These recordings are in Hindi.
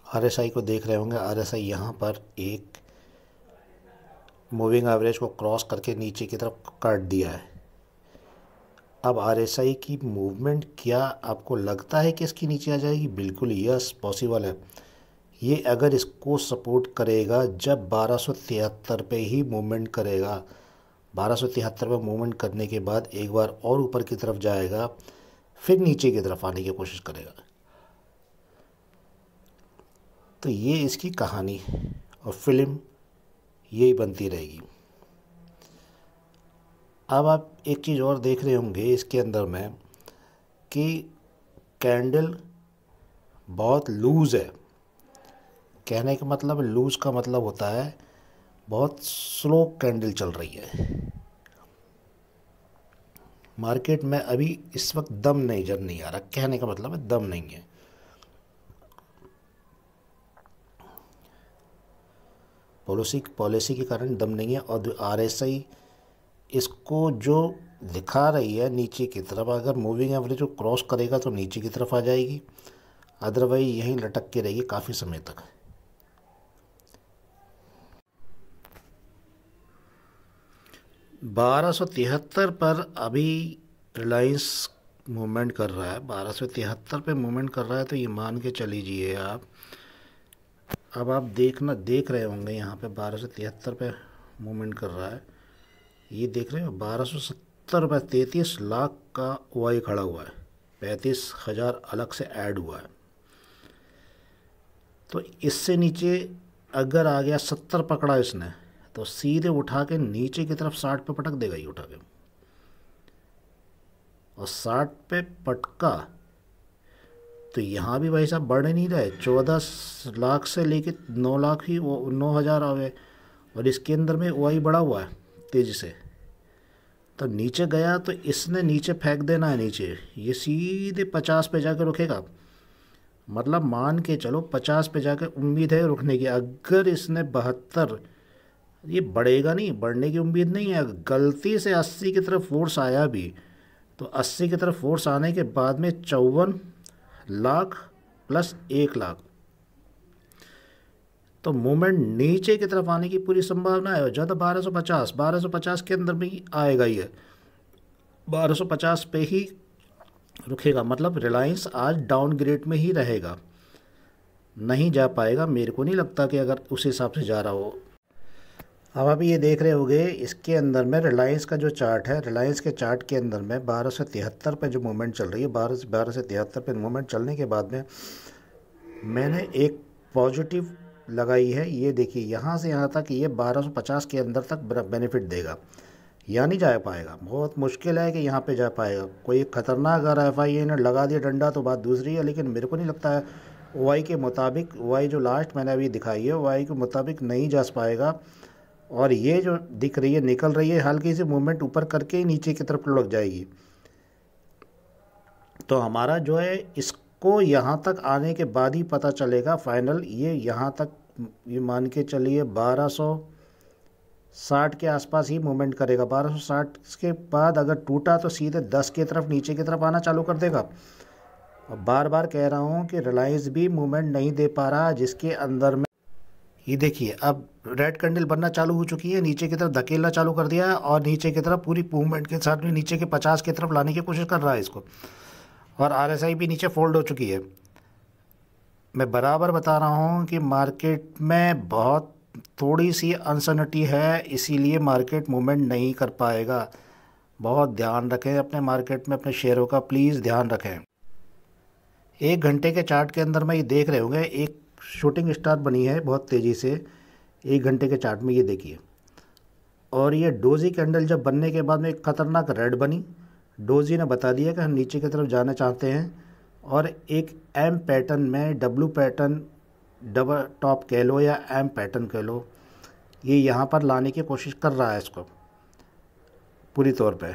आरएसआई को देख रहे होंगे। आरएसआई यहाँ पर एक मूविंग एवरेज को क्रॉस करके नीचे की तरफ काट दिया है। अब आरएसआई की मूवमेंट क्या आपको लगता है कि इसकी नीचे आ जाएगी? बिल्कुल यस, पॉसिबल है। ये अगर इसको सपोर्ट करेगा जब 1273 पे ही मूवमेंट करेगा, 1273 पे मूवमेंट करने के बाद एक बार और ऊपर की तरफ जाएगा, फिर नीचे की तरफ आने की कोशिश करेगा। तो ये इसकी कहानी और फिल्म यही बनती रहेगी। अब आप एक चीज़ और देख रहे होंगे इसके अंदर में कि कैंडल बहुत लूज़ है। कहने का मतलब, लूज़ का मतलब होता है बहुत स्लो कैंडल चल रही है। मार्केट में अभी इस वक्त दम नज़र नहीं आ रहा। कहने का मतलब है दम नहीं है। पॉलिसी के कारण दम नहीं है। और आरएसआई इसको जो दिखा रही है नीचे की तरफ, अगर मूविंग एवरेज को क्रॉस करेगा तो नीचे की तरफ आ जाएगी, अदरवाइज यहीं लटक के रहेगी काफ़ी समय तक। $1273 पर अभी रिलायंस मूवमेंट कर रहा है। 1273 पे मूवमेंट कर रहा है तो ये मान के चलीजिए आप। अब आप देख रहे होंगे यहाँ पे 1273 पे मूवमेंट कर रहा है। ये देख रहे हो 1270 रुपये, 33 लाख का ओआई खड़ा हुआ है, 35,000 अलग से ऐड हुआ है। तो इससे नीचे अगर आ गया 70 पकड़ा इसने, तो सीधे उठा के नीचे की तरफ 60 पे पटक देगा ये उठा के। और 60 पे पटका तो यहाँ भी भाई साहब बढ़ नहीं रहा है। 14 लाख से लेके 9 लाख ही, 9,000 आ गए। और इसके अंदर में ओआई बढ़ा हुआ है तेज़ी से। तो नीचे गया तो इसने नीचे फेंक देना है नीचे, ये सीधे 50 पे जाकर रुकेगा। मतलब मान के चलो 50 पे जाकर उम्मीद है रुकने की। अगर इसने 72, ये बढ़ेगा नहीं, बढ़ने की उम्मीद नहीं है। गलती से 80 की तरफ फोर्स आया भी तो 80 की तरफ फोर्स आने के बाद में 54 लाख प्लस 1 लाख, तो मूवमेंट नीचे की तरफ आने की पूरी संभावना है। ज़्यादा 1250 के अंदर में ही आएगा। ये 1250 पे ही रुकेगा। मतलब रिलायंस आज डाउनग्रेड में ही रहेगा, नहीं जा पाएगा। मेरे को नहीं लगता कि अगर उस हिसाब से जा रहा हो। अब अभी ये देख रहे होंगे इसके अंदर में रिलायंस का जो चार्ट है, रिलायंस के चार्ट के अंदर में 1273 पे जो मूवमेंट चल रही है, 1273 पे मूवमेंट चलने के बाद में मैंने एक पॉजिटिव लगाई है। ये देखिए यहाँ से यहाँ तक ये 1250 के अंदर तक बेनिफिट देगा। यहाँ नहीं जा पाएगा, बहुत मुश्किल है कि यहाँ पे जा पाएगा। कोई ख़तरनाक अगर एफआईए ने लगा दिया डंडा तो बात दूसरी है, लेकिन मेरे को नहीं लगता है। ओआई के मुताबिक, ओआई जो लास्ट मैंने अभी दिखाई है, ओआई के मुताबिक नहीं जा पाएगा। और ये जो दिख रही है, निकल रही है, हल्की सी मूवमेंट ऊपर करके ही नीचे की तरफ लुढ़क जाएगी। तो हमारा जो है इसको यहाँ तक आने के बाद ही पता चलेगा फाइनल। ये यहाँ तक, ये मान के चलिए 1260 के आसपास ही मूवमेंट करेगा। 1260 के बाद अगर टूटा तो सीधे 10 की तरफ नीचे की तरफ आना चालू कर देगा। और बार बार कह रहा हूँ कि रिलायंस भी मूवमेंट नहीं दे पा रहा, जिसके अंदर में ये देखिए अब रेड कैंडल बनना चालू हो चुकी है, नीचे की तरफ धकेलना चालू कर दिया है और नीचे की तरफ पूरी मूवमेंट के साथ में नीचे के 50 की तरफ लाने की कोशिश कर रहा है इसको। और आरएसआई भी नीचे फोल्ड हो चुकी है। मैं बराबर बता रहा हूँ कि मार्केट में बहुत थोड़ी सी अनसर्टेनिटी है, इसीलिए मार्केट मूवमेंट नहीं कर पाएगा। बहुत ध्यान रखें अपने मार्केट में, अपने शेयरों का प्लीज़ ध्यान रखें। 1 घंटे के चार्ट के अंदर में ये देख रहे होंगे एक शूटिंग स्टार बनी है बहुत तेज़ी से 1 घंटे के चार्ट में, ये देखिए। और ये डोजी कैंडल जब बनने के बाद में एक ख़तरनाक रेड बनी। डोजी ने बता दिया कि हम नीचे की तरफ जाना चाहते हैं। और एक एम पैटर्न में, डब्ल्यू पैटर्न, डबल टॉप कह लो या एम पैटर्न कह लो, ये यहाँ पर लाने की कोशिश कर रहा है। इसको पूरी तौर पे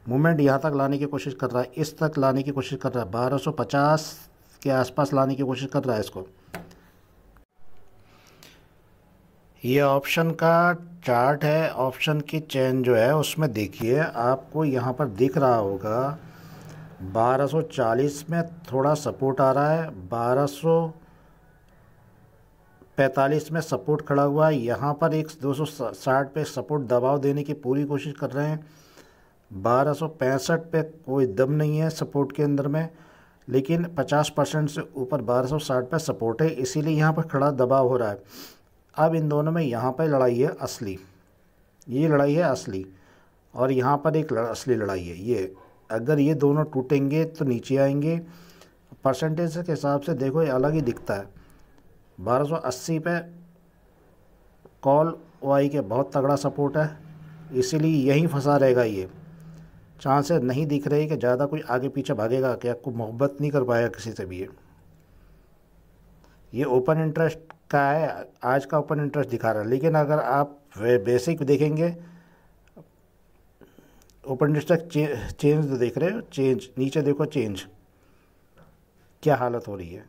मूवमेंट यहाँ तक लाने की कोशिश कर रहा है, इस तक लाने की कोशिश कर रहा है, 1250 के आसपास लाने की कोशिश कर रहा है इसको। ये ऑप्शन का चार्ट है। ऑप्शन की चेन जो है उसमें देखिए आपको यहाँ पर दिख रहा होगा 1240 में थोड़ा सपोर्ट आ रहा है, 1245 में सपोर्ट खड़ा हुआ है। यहाँ पर एक 260 पे सपोर्ट दबाव देने की पूरी कोशिश कर रहे हैं। 1265 पे कोई दम नहीं है सपोर्ट के अंदर में, लेकिन 50% से ऊपर 1260 पे सपोर्ट है, इसीलिए यहाँ पर खड़ा दबाव हो रहा है। अब इन दोनों में यहाँ पर लड़ाई है असली, ये लड़ाई है असली, और यहाँ पर एक असली लड़ाई है ये। अगर ये दोनों टूटेंगे तो नीचे आएंगे। परसेंटेज के हिसाब से देखो ये अलग ही दिखता है। 1280 पे कॉल वाई के बहुत तगड़ा सपोर्ट है, इसीलिए यहीं फंसा रहेगा ये। चांसेस नहीं दिख रहे कि ज़्यादा कोई आगे पीछे भागेगा, कि आपको मोहब्बत नहीं कर पाएगा किसी से भी। ये ओपन इंटरेस्ट का है, आज का ओपन इंटरेस्ट दिखा रहा है, लेकिन अगर आप बेसिक देखेंगे ओपन इंटरेस्ट चेंज तो देख रहे हो, चेंज नीचे देखो, चेंज क्या हालत हो रही है।